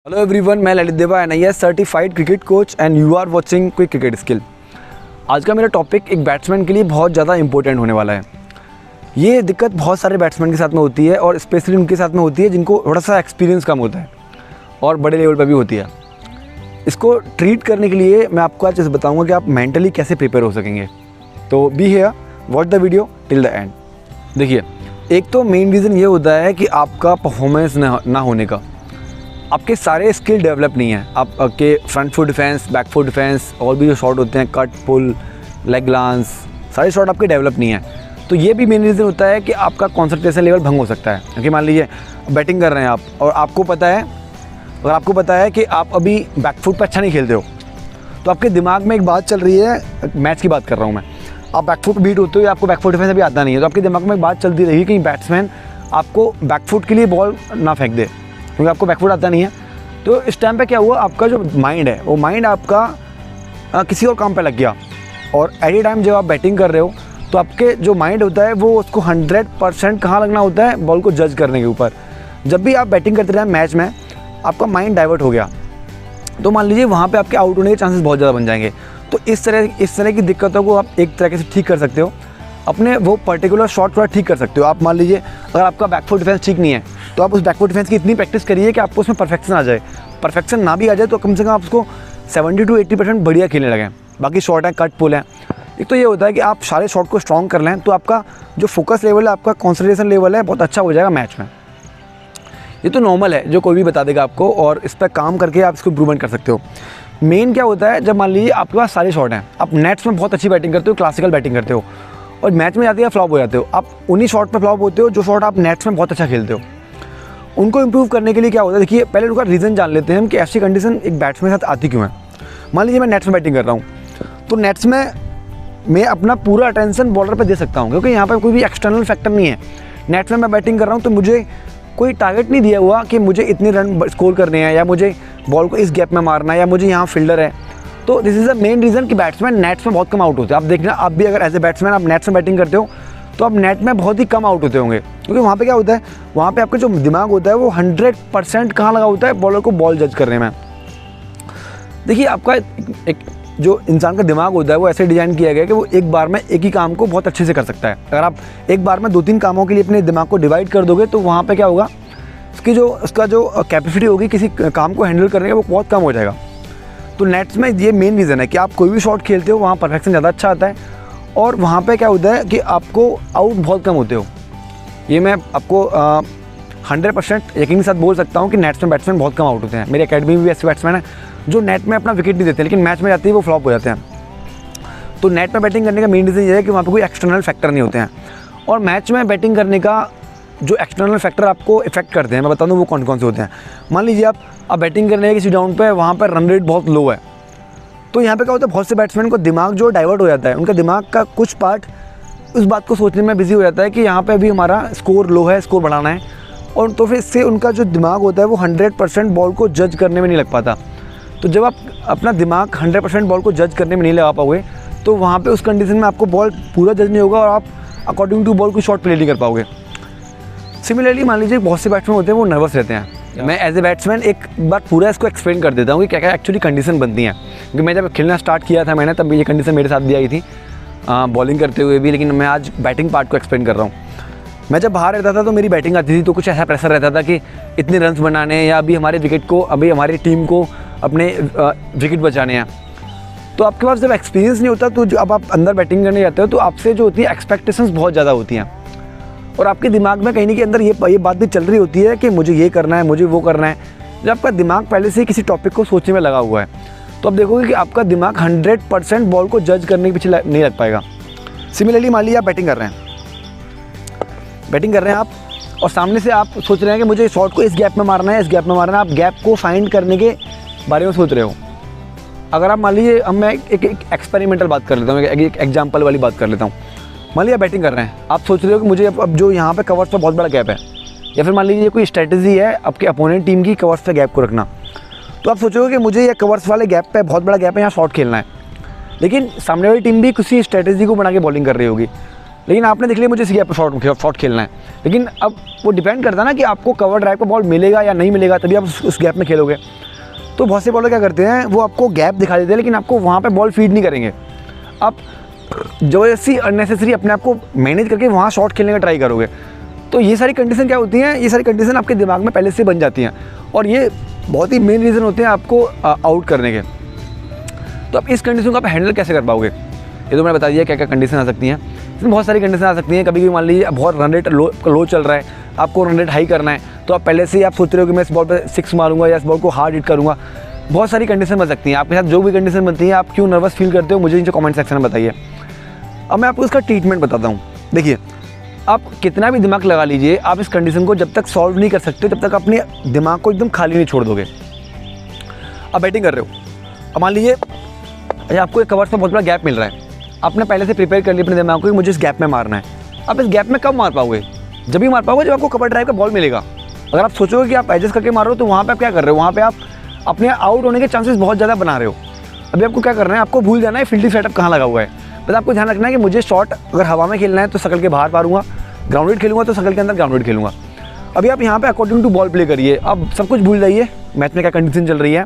Hello everyone, मैं Lalit Deva NIS certified cricket coach and you are watching quick cricket skill. आज का मेरा topic एक बैट्समैन के लिए बहुत ज़्यादा इंपॉर्टेंट होने वाला है। ये दिक्कत बहुत सारे बैट्समैन के साथ में होती है और स्पेशली उनके साथ में होती है जिनको थोड़ा सा एक्सपीरियंस कम होता है और बड़े लेवल पर भी होती है। इसको ट्रीट करने के लिए मैं आपको आज बताऊँगा कि आप मेंटली कैसे प्रिपेयर हो सकेंगे। तो be here, watch the video till the end. देखिए, एक तो मेन रीज़न ये होता है कि आपका परफॉर्मेंस ना होने का। आपके सारे स्किल डेवलप नहीं है। आपके front foot defence, back foot defence और भी जो शॉट होते हैं, कट, पुल, लेग लांस, सारे शॉट आपके डेवलप नहीं है। तो ये भी मेन रीज़न होता है कि आपका कंसंट्रेशन लेवल भंग हो सकता है। क्योंकि मान लीजिए बैटिंग कर रहे हैं आप और आपको पता है कि आप अभी बैक फुट पर अच्छा नहीं खेलते हो, तो आपके दिमाग में एक बात चल रही है, मैच की बात कर रहा हूँ मैं। आप बैक फुट बीट होते हो या आपको बैक फुट डिफेंस अभी आता नहीं है, तो आपके दिमाग में एक बात चलती रहेगी कि बैट्समैन आपको बैक फुट के लिए बॉल ना फेंक दे क्योंकि आपको बैकफुट आता नहीं है। तो इस टाइम पे क्या हुआ, आपका जो माइंड है वो माइंड आपका किसी और काम पे लग गया। और एट ए टाइम जब आप बैटिंग कर रहे हो तो आपके जो माइंड होता है वो उसको 100% कहाँ लगना होता है, बॉल को जज करने के ऊपर। जब भी आप बैटिंग करते रहे मैच में, आपका माइंड डाइवर्ट हो गया तो मान लीजिए वहाँ पर आपके आउट होने के चांसेस बहुत ज़्यादा बन जाएंगे। तो इस तरह की दिक्कतों को आप एक तरीके से ठीक कर सकते हो। अपने वो पर्टिकुलर शॉट थोड़ा ठीक कर सकते हो। आप मान लीजिए अगर आपका बैकफुट डिफेंस ठीक नहीं है तो आप उस बैकफुट डिफेंस की इतनी प्रैक्टिस करिए कि आपको उसमें परफेक्शन आ जाए। परफेक्शन ना भी आ जाए तो कम से कम आप उसको 70 to 80% बढ़िया खेलने लगें। बाकी शॉट है, कट, पुल है। एक तो ये होता है कि आप सारे शॉट को स्ट्रॉन्ग कर लें तो आपका जो फोकस लेवल है, आपका कॉन्संट्रेशन लेवल है, बहुत अच्छा हो जाएगा मैच में। ये तो नॉर्मल है, जो कोई भी बता देगा आपको, और इस पर काम करके आप इसको इम्प्रूवमेंट कर सकते हो। मेन क्या होता है, जब मान लीजिए आपके पास सारे शॉट हैं, आप नेट्स में बहुत अच्छी बैटिंग करते हो, क्लासिकल बैटिंग करते हो और मैच में जाते हैं फ्लॉप हो जाते हो। आप उन्हीं शॉट पे फ्लॉप होते हो जो शॉट आप नेट्स में बहुत अच्छा खेलते हो। उनको इंप्रूव करने के लिए क्या होता है, देखिए पहले उनका रीज़न जान लेते हैं हम कि ऐसी कंडीशन एक बैट्समैन के साथ आती क्यों है। मान लीजिए मैं नेट्स में बैटिंग कर रहा हूँ तो नेट्स में मैं अपना पूरा अटेंशन बॉलर पे दे सकता हूँ क्योंकि यहाँ पर कोई भी एक्सटर्नल फैक्टर नहीं है। नेट्स में मैं बैटिंग कर रहा हूँ तो मुझे कोई टारगेट नहीं दिया हुआ कि मुझे इतने रन स्कोर करने हैं या मुझे बॉल को इस गैप में मारना है या मुझे यहाँ फील्डर है। तो this is the main reason कि बैट्समैन नेट्स में बहुत कम आउट होते हैं। आप देखना, आप भी अगर एज ए बैट्समैन आप नेट्स में बैटिंग करते हो तो आप नेट में बहुत ही कम आउट होते होंगे क्योंकि वहाँ पे क्या होता है, वहाँ पे आपका जो दिमाग होता है वो 100% कहाँ लगा होता है, बॉलर को बॉल जज करने में। देखिए आपका एक जो इंसान का दिमाग होता है वो ऐसे डिज़ाइन किया गया है कि वो एक बार में एक ही काम को बहुत अच्छे से कर सकता है। अगर आप एक बार में 2-3 कामों के लिए अपने दिमाग को डिवाइड कर दोगे तो वहाँ पर क्या होगा, उसका जो कैपेसिटी होगी किसी काम को हैंडल करने का वो बहुत कम हो जाएगा। तो नेट्स में ये मेन रीज़न है कि आप कोई भी शॉट खेलते हो वहाँ परफेक्शन ज़्यादा अच्छा आता है और वहाँ पे क्या होता है कि आपको आउट बहुत कम होते हो। ये मैं आपको 100% यकीन के साथ बोल सकता हूँ कि नेट्स में बैट्समैन बहुत कम आउट होते हैं। मेरी अकेडमी में भी ऐसे बैट्समैन हैं जो नेट में अपना विकेट नहीं देते लेकिन मैच में जाते ही वो फ्लॉप हो जाते हैं। तो नेट में बैटिंग करने का मेन रीज़न ये है कि वहाँ पर कोई एक्सटर्नल फैक्टर नहीं होते हैं। और मैच में बैटिंग करने का जो एक्सटर्नल फैक्टर आपको इफेक्ट करते हैं, मैं बता दूँ वो कौन कौन से होते हैं। मान लीजिए आप बैटिंग करने किसी डाउन पे, वहाँ पर रन रेट बहुत लो है, तो यहाँ पे क्या होता है, बहुत से बैट्समैन को दिमाग जो डाइवर्ट हो जाता है। उनका दिमाग का कुछ पार्ट उस बात को सोचने में बिजी हो जाता है कि यहाँ पे अभी हमारा स्कोर लो है, स्कोर बढ़ाना है, और तो फिर इससे उनका जो दिमाग होता है वो 100% बॉल को जज करने में नहीं लग पाता। तो जब आप अपना दिमाग 100% बॉल को जज करने में नहीं लगा पाओगे तो वहाँ पर उस कंडीशन में आपको बॉल पूरा जज नहीं होगा और आप अकॉर्डिंग टू बॉल कोई शॉट प्ले नहीं कर पाओगे। सिमिलरली मान लीजिए बहुत से बैट्समैन होते हैं वो नर्वस रहते हैं। मैं एज ए बैट्समैन एक बार पूरा इसको एक्सप्लेन कर देता हूँ कि क्या क्या एक्चुअली कंडीशन बनती हैं। क्योंकि मैं जब खेलना स्टार्ट किया था मैंने, तब ये कंडीशन मेरे साथ भी आई थी बॉलिंग करते हुए भी, लेकिन मैं आज बैटिंग पार्ट को एक्सप्लेन कर रहा हूँ। मैं जब बाहर रहता था तो मेरी बैटिंग आती थी तो कुछ ऐसा प्रेशर रहता था कि इतने रन्स बनाने या अभी हमारी टीम को अपने विकेट बचाने हैं। तो आपके पास जब एक्सपीरियंस नहीं होता तो अब आप अंदर बैटिंग करने जाते हो तो आपसे जो होती है एक्सपेक्टेशंस बहुत ज़्यादा होती हैं और आपके दिमाग में कहीं ना कहीं अंदर ये बात भी चल रही होती है कि मुझे ये करना है, मुझे वो करना है। जब आपका दिमाग पहले से ही किसी टॉपिक को सोचने में लगा हुआ है तो आप देखोगे कि आपका दिमाग 100% बॉल को जज करने के पीछे नहीं लग पाएगा। सिमिलरली मान लीजिए आप बैटिंग कर रहे हैं आप, और सामने से आप सोच रहे हैं कि मुझे शॉट को इस गैप में मारना है, इस गैप में मारना है। आप गैप को फाइंड करने के बारे में सोच रहे हो। अगर आप मान लीजिए, मैं एक एक्सपेरिमेंटल बात कर लेता हूँ, एक एग्जाम्पल वाली बात कर लेता हूँ। मान लीजिए बैटिंग कर रहे हैं, आप सोच रहे हो कि मुझे अब जो यहाँ पे कवर्स पे बहुत बड़ा गैप है, या फिर मान लीजिए कोई स्ट्रेटजी है आपके अपोनेंट टीम की कवर्स पे गैप को रखना, तो आप सोचोगे कि मुझे ये कवर्स वाले गैप पे बहुत बड़ा गैप है, यहाँ शॉट खेलना है। लेकिन सामने वाली टीम भी किसी स्ट्रेटजी को बना के बॉलिंग कर रही होगी। लेकिन आपने देख लिया मुझे इस गैप पर शॉट खेलना है, लेकिन अब वो डिपेंड करता है ना कि आपको कवर ड्राइव पर बॉल मिलेगा या नहीं मिलेगा, तभी आप उस गैप में खेलोगे। तो बहुत से बॉलर क्या करते हैं, वो आपको गैप दिखा देते हैं लेकिन आपको वहाँ पे बॉल फीड नहीं करेंगे। आप जबरदस्ती अननेसेसरी अपने आप को मैनेज करके वहाँ शॉट खेलने का ट्राई करोगे। तो ये सारी कंडीशन क्या होती हैं, ये सारी कंडीशन आपके दिमाग में पहले से बन जाती हैं और ये बहुत ही मेन रीज़न होते हैं आपको आउट करने के। तो अब इस कंडीशन को आप हैंडल कैसे कर पाओगे, ये तो मैंने बता दिया क्या क्या कंडीशन आ सकती हैं। इसमें बहुत सारी कंडीशन आ सकती हैं। कभी कभी मान लीजिए बहुत रन रेट लो चल रहा है, आपको रन रेट हाई करना है, तो आप पहले से ही आप सोच रहे हो कि मैं इस बॉल पर 6 मारूंगा या इस बॉल को हार्ड हिट करूँगा। बहुत सारी कंडीशन बन सकती हैं। आपके साथ जो भी कंडीशन बनती है, आप क्यों नर्वस फील करते हो, मुझे नीचे कमेंट सेक्शन में बताइए। अब मैं आपको इसका ट्रीटमेंट बताता हूँ। देखिए, आप कितना भी दिमाग लगा लीजिए, आप इस कंडीशन को जब तक सॉल्व नहीं कर सकते तब तक अपने दिमाग को एकदम खाली नहीं छोड़ दोगे। आप बैटिंग कर रहे हो, अब मान लीजिए आपको एक कवर्स पर बहुत बड़ा गैप मिल रहा है, आपने पहले से प्रिपेयर कर लिया अपने दिमाग को कि मुझे इस गैप में मारना है। आप इस गैप में कब मार पाओगे, जब भी मार पाओगे जब आपको कवर ड्राइव का बॉल मिलेगा। अगर आप सोचोगे कि आप एडजस्ट करके मारो तो वहाँ पर आप क्या कर रहे हो, वहाँ पर आप अपने आउट होने के चांसेस बहुत ज़्यादा बना रहे हो। अभी आपको क्या करना है, आपको भूल जाना है फील्डिंग सेटअप कहाँ लगा हुआ है। बस आपको ध्यान रखना है कि मुझे शॉट अगर हवा में खेलना है तो सर्कल के बाहर मारूंगा, ग्राउंडेड खेलूंगा तो सर्कल के अंदर ग्राउंडेड खेलूंगा। अभी आप यहाँ पे अकॉर्डिंग टू बॉल प्ले करिए। अब सब कुछ भूल जाइए, मैच में क्या कंडीशन चल रही है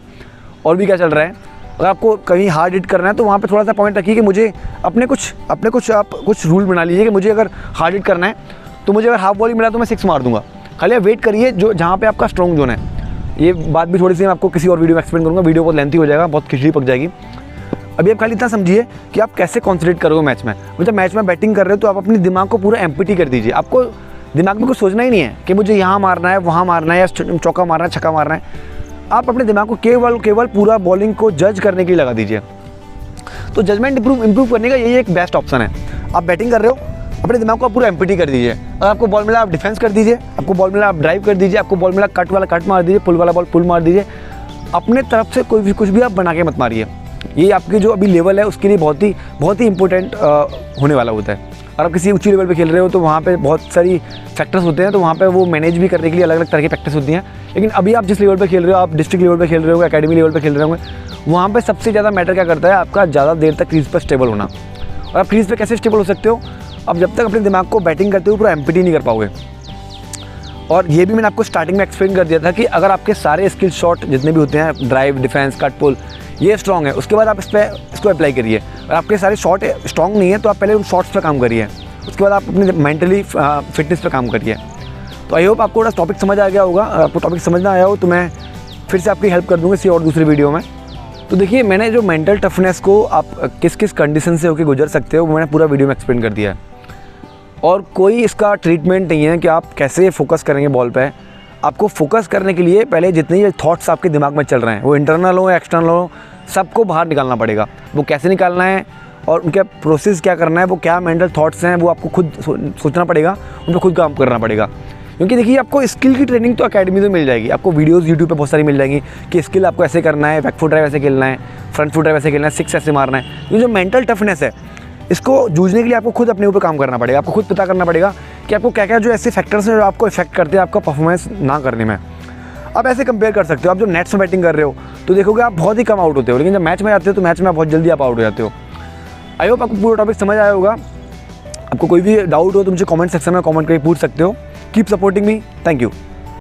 और भी क्या चल रहा है। अगर आपको कहीं हार्ड हिट करना है तो वहाँ पे थोड़ा सा पॉइंट रखिए कि मुझे अपने कुछ आप कुछ रूल बना लीजिए कि मुझे अगर हार्ड हिट करना है तो मुझे अगर हाफ बॉल ही मिला तो मैं 6 मार दूंगा। खाली आप वेट करिए जो जहाँ पर आपका स्ट्रॉन्ग जोन है। ये बात भी थोड़ी सी मैं आपको किसी और वीडियो में एक्सप्लेन करूँगा, वीडियो बहुत लेंथी हो जाएगा, बहुत खिचड़ी पक जाएगी। अभी आप खाली इतना समझिए कि आप कैसे कॉन्सेंट्रेट करोगे मैच में। जब मैच में बैटिंग कर रहे हो तो आप अपने दिमाग को पूरा एम्प्टी कर दीजिए। आपको दिमाग में कुछ सोचना ही नहीं है कि मुझे यहाँ मारना है, वहाँ मारना है, या चौका मारना है, छक्का मारना है। आप अपने दिमाग को केवल पूरा बॉलिंग को जज करने के लिए लगा दीजिए। तो जजमेंट इम्प्रूव करने का यही एक बेस्ट ऑप्शन है। आप बैटिंग कर रहे हो, अपने दिमाग को पूरा एम्प्टी कर दीजिए। अगर आपको बॉल मिला आप डिफेंस कर दीजिए, आपको बॉल मिला आप ड्राइव कर दीजिए, आपको बॉल मिला कट वाला कट मार दीजिए, पुल वाला बॉल पुल मार दीजिए। अपने तरफ से कुछ भी आप बना के मत मारिए। ये आपके जो अभी लेवल है उसके लिए बहुत ही इंपॉर्टेंट होने वाला होता है। और आप किसी ऊंची लेवल पे खेल रहे हो तो वहाँ पे बहुत सारी फैक्टर्स होते हैं, तो वहाँ पे वो मैनेज भी करने के लिए अलग अलग तरह की प्रैक्टिस होती हैं। लेकिन अभी आप जिस लेवल पे खेल रहे हो, आप डिस्ट्रिक्ट लेवल पे खेल रहे हो, एकेडमी लेवल पे खेल रहे होंगे, वहाँ पे सबसे ज़्यादा मैटर क्या करता है, आपका ज़्यादा देर तक क्रीज पर स्टेबल होना। और आप क्रीज पर कैसे स्टेबल हो सकते हो, अब जब तक अपने दिमाग को बैटिंग करते हुए पूरा एम्प्टी नहीं कर पाओगे। और ये भी मैंने आपको स्टार्टिंग में एक्सप्लेन कर दिया था कि अगर आपके सारे स्किल शॉट जितने भी होते हैं, ड्राइव, डिफेंस, कट, पुल, ये स्ट्रॉन्ग है, उसके बाद आप इसको अप्लाई करिए। अगर आपके सारे शॉट स्ट्रॉन्ग नहीं है तो आप पहले उन शॉट्स पर काम करिए, उसके बाद आप अपनी मेंटली फिटनेस पर काम करिए। तो आई होप आपको टॉपिक समझ आ गया होगा। अगर आपको टॉपिक समझ ना आया हो तो मैं फिर से आपकी हेल्प कर दूँगा किसी और दूसरी वीडियो में। तो देखिए, मैंने जो मेंटल टफनेस को आप किस किस कंडीशन से होकर गुजर सकते हो वो मैंने पूरा वीडियो में एक्सप्लेन कर दिया है। और कोई इसका ट्रीटमेंट नहीं है कि आप कैसे फोकस करेंगे बॉल पे। आपको फोकस करने के लिए पहले जितने भी थॉट्स आपके दिमाग में चल रहे हैं, वो इंटरनल हो या एक्सटर्नल हो, सबको बाहर निकालना पड़ेगा। वो कैसे निकालना है और उनका प्रोसेस क्या करना है, वो क्या मेंटल थॉट्स हैं, वो आपको खुद सोचना पड़ेगा, उन पर खुद काम करना पड़ेगा। क्योंकि देखिए, आपको स्किल की ट्रेनिंग तो अकेडमी में मिल जाएगी, आपको वीडियोस यूट्यूब पे बहुत सारी मिल जाएंगी कि स्किल आपको ऐसे करना है, बैक फुट ड्राइव ऐसे खेलना है, फ्रंट फुट ड्राइव ऐसे खेलना है, 6 ऐसे मारना है। ये जो मेंटल टफनेस है, इसको जूझने के लिए आपको खुद अपने ऊपर काम करना पड़ेगा। आपको खुद पता करना पड़ेगा कि आपको क्या क्या जो ऐसे फैक्टर्स हैं जो आपको इफेक्ट करते हैं आपका परफॉर्मेंस ना करने में। आप ऐसे कंपेयर कर सकते हो, आप जब नेट्स में बैटिंग कर रहे हो तो देखोगे आप बहुत ही कम आउट होते हो, लेकिन जब मैच में आते हो तो मैच में आप बहुत जल्दी आप आउट हो जाते हो। आई होप आपको पूरा टॉपिक समझ आया होगा। आपको कोई भी डाउट हो तो मुझे कमेंट सेक्शन में कमेंट करके पूछ सकते हो। Keep supporting me. Thank you.